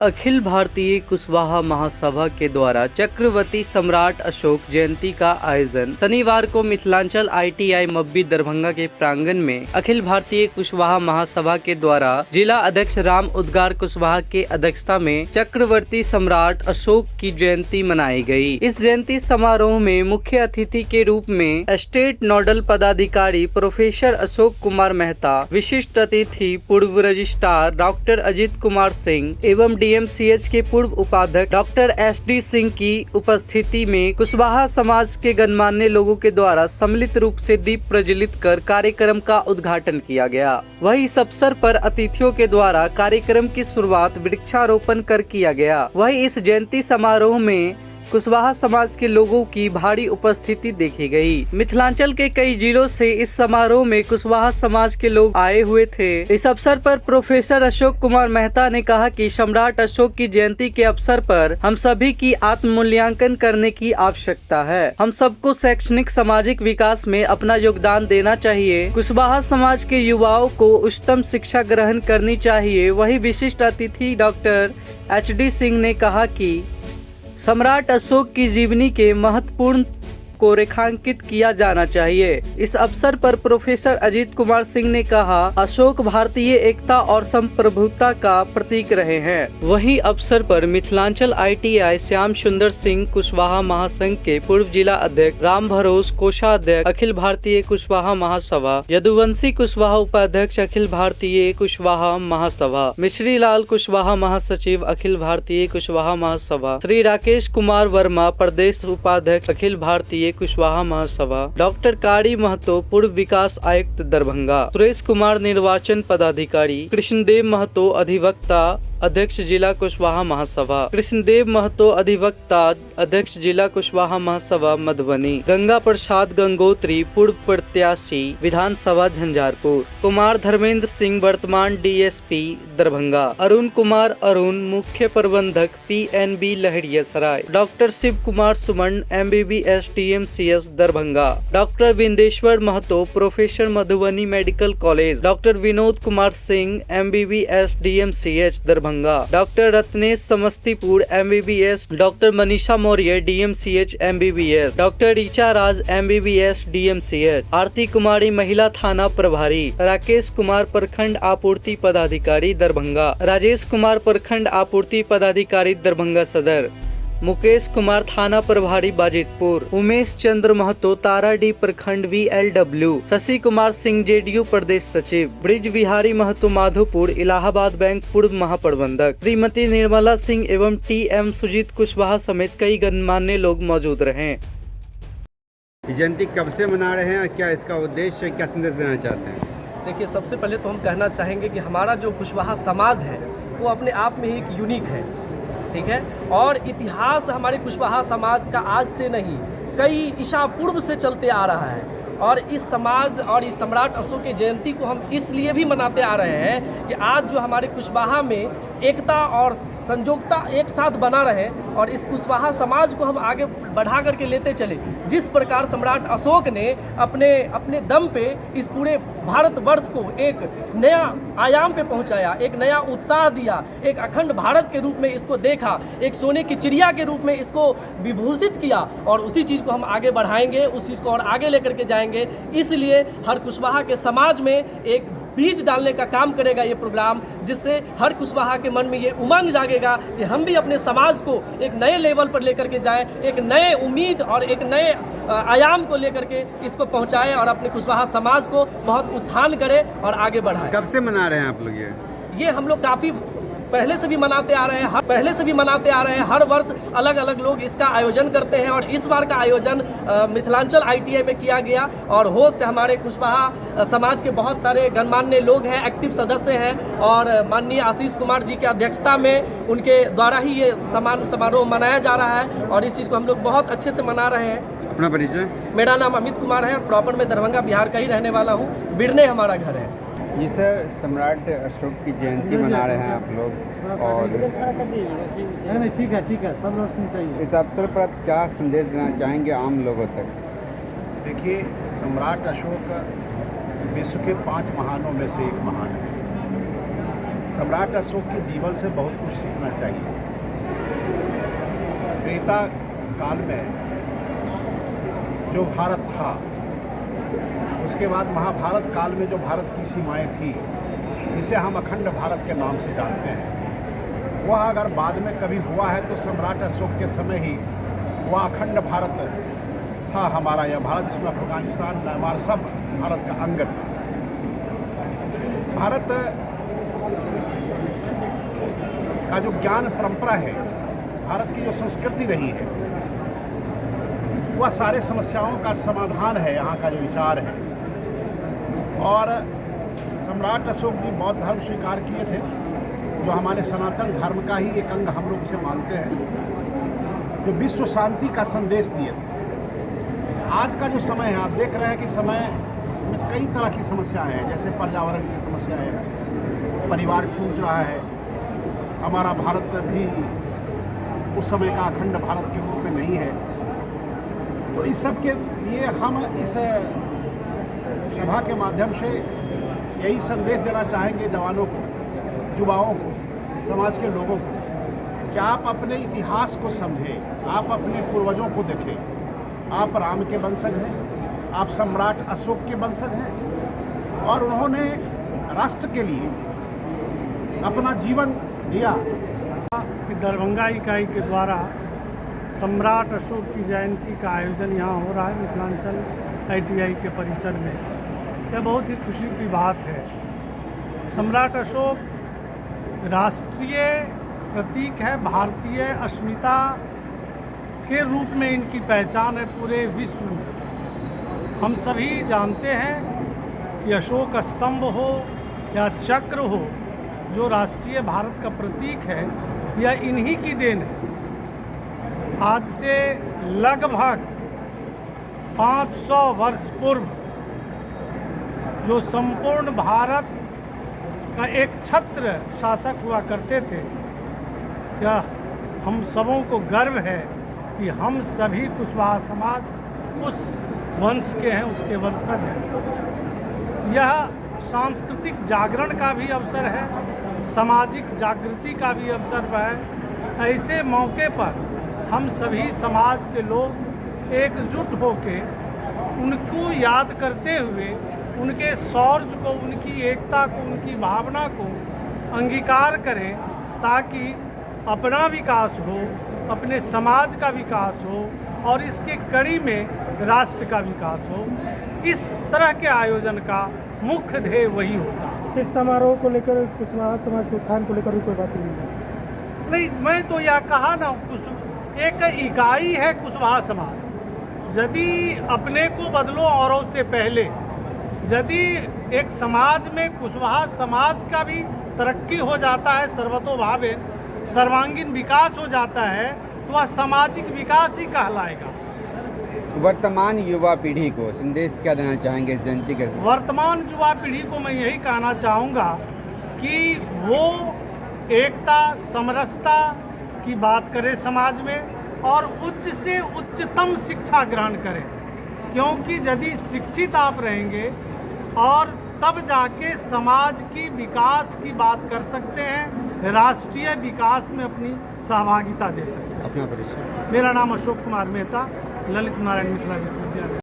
अखिल भारतीय कुशवाहा महासभा के द्वारा चक्रवर्ती सम्राट अशोक जयंती का आयोजन शनिवार को मिथिलांचल ITI मब्बी दरभंगा के प्रांगण में अखिल भारतीय कुशवाहा महासभा के द्वारा जिला अध्यक्ष राम उद्गार कुशवाहा के अध्यक्षता में चक्रवर्ती सम्राट अशोक की जयंती मनाई गई। इस जयंती समारोह में मुख्य अतिथि के रूप में स्टेट नोडल पदाधिकारी प्रोफेसर अशोक कुमार मेहता, विशिष्ट अतिथि पूर्व रजिस्ट्रार डॉक्टर अजित कुमार सिंह एवं DMCH के पूर्व उपाध्यक्ष डॉक्टर SD सिंह की उपस्थिति में कुशवाहा समाज के गणमान्य लोगों के द्वारा सम्मिलित रूप से दीप प्रज्वलित कर कार्यक्रम का उद्घाटन किया गया। वहीं इस अवसर पर अतिथियों के द्वारा कार्यक्रम की शुरुआत वृक्षारोपण कर किया गया। वहीं इस जयंती समारोह में कुशवाहा समाज के लोगों की भारी उपस्थिति देखी गई। मिथिलांचल के कई जिलों से इस समारोह में कुशवाहा समाज के लोग आए हुए थे। इस अवसर पर प्रोफेसर अशोक कुमार मेहता ने कहा कि सम्राट अशोक की जयंती के अवसर पर हम सभी की आत्ममूल्यांकन करने की आवश्यकता है। हम सबको शैक्षणिक सामाजिक विकास में अपना योगदान देना चाहिए। कुशवाहा समाज के युवाओं को उच्चतम शिक्षा ग्रहण करनी चाहिए। वही विशिष्ट अतिथि डॉक्टर HD सिंह ने कहा कि सम्राट अशोक की जीवनी के महत्वपूर्ण को रेखांकित किया जाना चाहिए। इस अवसर पर प्रोफेसर अजित कुमार सिंह ने कहा, अशोक भारतीय एकता और संप्रभुता का प्रतीक रहे हैं। वहीं अवसर पर मिथिलांचल ITI श्याम सुंदर सिंह कुशवाहा महासंघ के पूर्व जिला अध्यक्ष, राम भरोस कोषाध्यक्ष अखिल भारतीय कुशवाहा महासभा, यदुवंशी कुशवाहा उपाध्यक्ष अखिल भारतीय कुशवाहा महासभा, मिश्री लाल कुशवाहा महासचिव अखिल भारतीय कुशवाहा महासभा, श्री राकेश कुमार वर्मा प्रदेश उपाध्यक्ष अखिल भारतीय कुशवाहा महासभा, डॉक्टर कारी महतो पूर्व विकास आयुक्त दरभंगा, सुरेश कुमार निर्वाचन पदाधिकारी, कृष्णदेव महतो अधिवक्ता अध्यक्ष जिला कुशवाहा महासभा, कृष्णदेव महतो अधिवक्ता अध्यक्ष जिला कुशवाहा महासभा मधुबनी, गंगा प्रसाद गंगोत्री पूर्व प्रत्याशी विधानसभा झंझारपुर, कुमार धर्मेंद्र सिंह वर्तमान DSP दरभंगा, अरुण कुमार अरुण मुख्य प्रबंधक PNB Laheriasarai, doctor Shiv Kumar Suman MBBS DMCS Darbhanga, doctor Vindeshwar Mahto professor Madhubani medical college, doctor Vinod Kumar Singh MBBS DMCH Darbhanga, doctor Ratnesh Samastipur MBBS, doctor Manisha Maurya DMCH MBBS, doctor Richa Raj MBBS DMCH, Aarti Kumari महिला थाना प्रभारी, राकेश कुमार प्रखंड आपूर्ति पदाधिकारी दरभंगा, राजेश कुमार प्रखंड आपूर्ति पदाधिकारी दरभंगा सदर, मुकेश कुमार थाना प्रभारी बाजितपुर, उमेश चंद्र महतो ताराडी प्रखंड VLW, शशि कुमार सिंह JDU प्रदेश सचिव, ब्रिज बिहारी महतो माधोपुर इलाहाबाद बैंक पूर्व महाप्रबंधक, श्रीमती निर्मला सिंह एवं TM सुजीत कुशवाहा समेत कई गणमान्य लोग मौजूद रहे। जयंती कब से मना रहे हैं और क्या इसका उद्देश्य है, क्या संदेश देना चाहते हैं? देखिए, सबसे पहले तो हम कहना चाहेंगे कि हमारा जो कुशवाहा समाज है वो अपने आप में ही एक यूनिक है, ठीक है। और इतिहास हमारे कुशवाहा समाज का आज से नहीं, कई ईसा पूर्व से चलते आ रहा है। और इस समाज और इस सम्राट अशोक की जयंती को हम इसलिए भी मनाते आ रहे हैं कि आज जो हमारे कुशवाहा में एकता और संयोगता एक साथ बना रहे और इस कुशवाहा समाज को हम आगे बढ़ा करके लेते चले। जिस प्रकार सम्राट अशोक ने अपने दम पे इस पूरे भारतवर्ष को एक नया आयाम पे पहुंचाया, एक नया उत्साह दिया, एक अखंड भारत के रूप में इसको देखा, एक सोने की चिड़िया के रूप में इसको विभूषित किया और उसी चीज़ को हम आगे बढ़ाएंगे, उस चीज़ को और आगे लेकर के जाएंगे। इसलिए हर कुशवाहा के समाज में एक बीज डालने का काम करेगा ये प्रोग्राम, जिससे हर कुशवाहा के मन में ये उमंग जागेगा कि हम भी अपने समाज को एक नए लेवल पर लेकर के जाएं, एक नए उम्मीद और एक नए आयाम को लेकर के इसको पहुंचाएं और अपने कुशवाहा समाज को बहुत उत्थान करें और आगे बढ़ाएं। कब से मना रहे हैं आप लोग ये हम लोग काफ़ी पहले से भी मनाते आ रहे हैं। हर वर्ष अलग अलग लोग इसका आयोजन करते हैं और इस बार का आयोजन मिथिलांचल ITI में किया गया और होस्ट हमारे कुशवाहा समाज के बहुत सारे गणमान्य लोग हैं, एक्टिव सदस्य हैं और माननीय आशीष कुमार जी की अध्यक्षता में उनके द्वारा ही ये समारोह मनाया जा रहा है और इस चीज़ को हम लोग बहुत अच्छे से मना रहे हैं। अपना परिचय? मेरा नाम अमित कुमार है और प्रॉपर में दरभंगा बिहार का ही रहने वाला हूँ। बिरने हमारा घर है। जी सर, सम्राट अशोक की जयंती मना रहे हैं आप लोग और ठीक है, सब रोशनी चाहिए। इस अवसर पर आप क्या संदेश देना चाहेंगे आम लोगों तक? देखिए, सम्राट अशोक विश्व के 5 महानों में से एक महान है सम्राट अशोक के जीवन से बहुत कुछ सीखना चाहिए। त्रेता काल में जो भारत था, उसके बाद महाभारत काल में जो भारत की सीमाएं थी, जिसे हम अखंड भारत के नाम से जानते हैं, वह अगर बाद में कभी हुआ है तो सम्राट अशोक के समय ही वह अखंड भारत था हमारा, यह भारत जिसमें अफगानिस्तान, म्यांमार सब भारत का अंग था। भारत का जो ज्ञान परंपरा है, भारत की जो संस्कृति रही है, वह सारे समस्याओं का समाधान है, यहाँ का जो विचार है। और सम्राट अशोक जी बौद्ध धर्म स्वीकार किए थे, जो हमारे सनातन धर्म का ही एक अंग हम लोग उसे मानते हैं, जो विश्व शांति का संदेश दिए थे। आज का जो समय है, आप देख रहे हैं कि समय में कई तरह की समस्याएं हैं, जैसे पर्यावरण की समस्या है, परिवार टूट रहा है, हमारा भारत भी उस समय का अखंड भारत के रूप में नहीं है। तो इस सब के लिए हम इस सभा के माध्यम से यही संदेश देना चाहेंगे जवानों को, युवाओं को, समाज के लोगों को, कि आप अपने इतिहास को समझें, आप अपने पूर्वजों को देखें। आप राम के वंशज हैं, आप सम्राट अशोक के वंशज हैं, और उन्होंने राष्ट्र के लिए अपना जीवन दिया। कि दरभंगा इकाई के द्वारा सम्राट अशोक की जयंती का आयोजन यहाँ हो रहा है मिथिलांचल ITI के परिसर में। यह बहुत ही खुशी की बात है। सम्राट अशोक राष्ट्रीय प्रतीक है, भारतीय अस्मिता के रूप में इनकी पहचान है पूरे विश्व में। हम सभी जानते हैं कि अशोक स्तंभ हो या चक्र हो, जो राष्ट्रीय भारत का प्रतीक है, यह इन्हीं की देन है। आज से लगभग 500 वर्ष पूर्व जो संपूर्ण भारत का एक छत्र शासक हुआ करते थे, यह हम सबों को गर्व है कि हम सभी कुशवाहा समाज उस वंश के हैं, उसके वंशज हैं। यह सांस्कृतिक जागरण का भी अवसर है, सामाजिक जागृति का भी अवसर है। ऐसे मौके पर हम सभी समाज के लोग एकजुट होकर उनको याद करते हुए उनके शौर्य को, उनकी एकता को, उनकी भावना को अंगीकार करें, ताकि अपना विकास हो, अपने समाज का विकास हो और इसके कड़ी में राष्ट्र का विकास हो। इस तरह के आयोजन का मुख्य ध्येय वही होता है। इस समारोह को लेकर कुशवाहा समाज के उत्थान को लेकर भी कोई बात नहीं, मैं तो यह कहा ना, एक इकाई है कुशवाहा समाज। यदि अपने को बदलो औरों से पहले, यदि एक समाज में कुशवाहा समाज का भी तरक्की हो जाता है, सर्वतोभावे सर्वांगीण विकास हो जाता है, तो वह सामाजिक विकास ही कहलाएगा। वर्तमान युवा पीढ़ी को संदेश क्या देना चाहेंगे इस जयंती के? वर्तमान युवा पीढ़ी को मैं यही कहना चाहूँगा कि वो एकता, समरसता की बात करें समाज में, और उच्च से उच्चतम शिक्षा ग्रहण करें, क्योंकि यदि शिक्षित आप रहेंगे और तब जाके समाज की विकास की बात कर सकते हैं, राष्ट्रीय विकास में अपनी सहभागिता दे सकते हैं। अपना परिचय। मेरा नाम अशोक कुमार मेहता, ललित नारायण मिथिला विश्वविद्यालय।